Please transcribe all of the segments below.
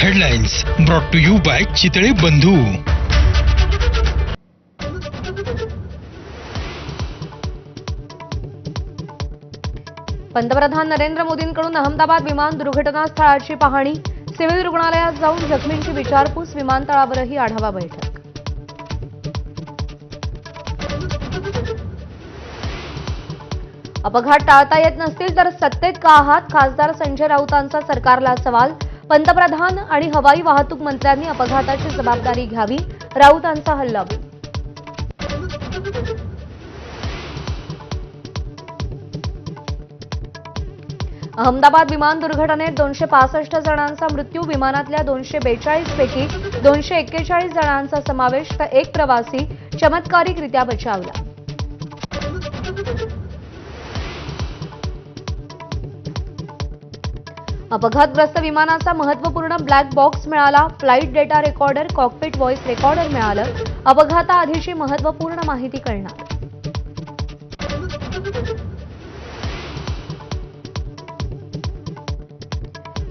Headlines brought to you by Chitale Bandhu. पंतप्रधान नरेंद्र मोदींकडून अहमदाबाद विमान दुर्घटना स्थळाची पाहणी, सिव्हिल रुग्णालयात जाऊन जखमींची विचारपूस, विमानतळावरही आढावा बैठक. अपघात टाळता येत नसतील तर सत्तेत का आहात? खासदार संजय राऊतांचा सरकारला सवाल. पंतप्रधान आणि हवाई वाहतूक मंत्र्यांनी अपघाताची जबाबदारी घ्यावी, राऊतांचा हल्लाबोल. अहमदाबाद विमान दुर्घटनेत 265 जणांचा मृत्यू, विमानातल्या 242 पैकी 241 जणांचा समावेश, तर एक प्रवासी चमत्कारिकरित्या बचावला. अपघातग्रस्त विमानाचा महत्त्वपूर्ण ब्लॅक बॉक्स मिळाला, flight data recorder, cockpit voice recorder मिळालं. अपघाताआधीची महत्त्वपूर्ण माहिती कळणार.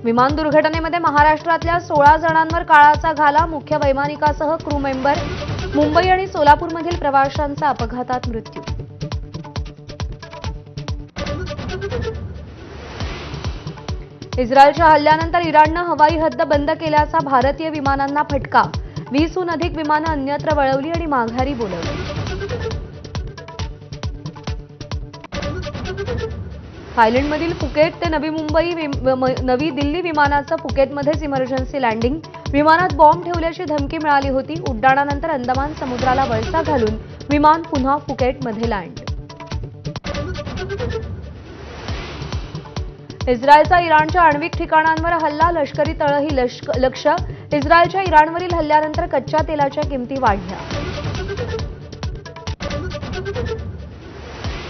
विमान दुर्घटनेमध्ये महाराष्ट्रातल्या 16 जणांवर काळाचा घाला, मुख्य वैमानिकासह क्रू मेंबर. मुंबई आणि सोलापूरमधील प्रवाशांचा अपघातात मृत्यू. इस्रायलच्या हल्ल्यानंतर इराणनं हवाई हद्द बंद केल्याचा भारतीय विमानांना फटका. 20हून अधिक विमानं अन्यत्र वळवली आणि माघारी बोलवली. थायलंडमधील फुकेट ते नवी दिल्ली विमानाचं फुकेटमध्येच इमर्जन्सी लँडिंग. विमानात बॉम्ब ठेवल्याची धमकी मिळाली होती. उड्डाणानंतर अंदमान समुद्राला वळसा घालून विमान पुन्हा फुकेटमध्ये लँड. इस्रायलचा इराणच्या आण्विक ठिकाणांवर हल्ला, लष्करी तळही लक्ष्य. इस्रायलच्या इराणवरील हल्ल्यानंतर कच्च्या तेलाच्या किमती वाढल्या.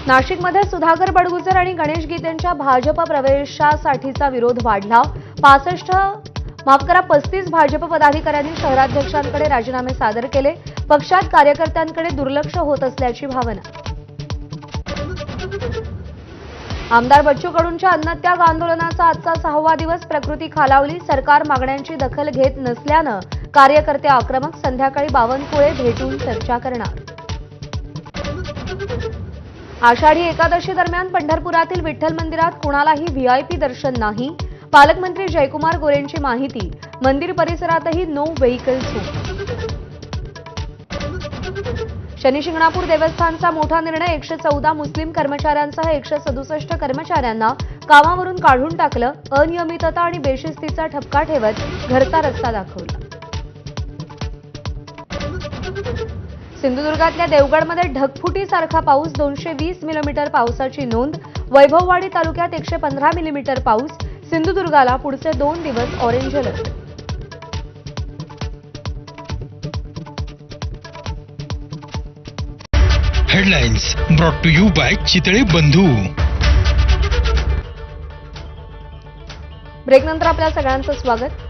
नाशिकमध्ये सुधाकर बडगुजर आणि गणेश गीतेंच्या भाजप प्रवेशासाठीचा विरोध वाढला. 35 भाजप पदाधिकाऱ्यांनी शहराध्यक्षांकडे राजीनामे सादर केले. पक्षात कार्यकर्त्यांकडे दुर्लक्ष होत असल्याची भावना. आमदार बच्चू कडूंच्या अन्नत्याग आंदोलनाचा आजचा 6वा दिवस, प्रकृती खालावली. सरकार मागण्यांची दखल घेत नसल्यानं कार्यकर्ते आक्रमक. संध्याकाळी बावनकुळे भेटून चर्चा करणार. आषाढी एकादशी दरम्यान पंढरपुरातील विठ्ठल मंदिरात कुणालाही व्हीआयपी दर्शन नाही. पालकमंत्री जयकुमार गोरेंची माहिती. मंदिर परिसरातही no vehicle zone. Shani Shingnapur देवस्थानचा मोठा निर्णय. 114 मुस्लिम कर्मचाऱ्यांसह 167 कर्मचाऱ्यांना कामावरून काढून टाकलं. अनियमितता आणि बेशिस्तीचा ठपका ठेवत घरचा रस्ता दाखवला. सिंधुदुर्गातल्या देवगडमध्ये ढगफुटीसारखा पाऊस, 220 मिलीमीटर पावसाची नोंद. वैभववाडी तालुक्यात 115 मिलीमीटर पाऊस. सिंधुदुर्गाला पुढचे 2 दिवस orange alert. Headlines brought to you by Chitale Bandhu. ब्रेकनंतर आपल्या सगळ्यांचं स्वागत.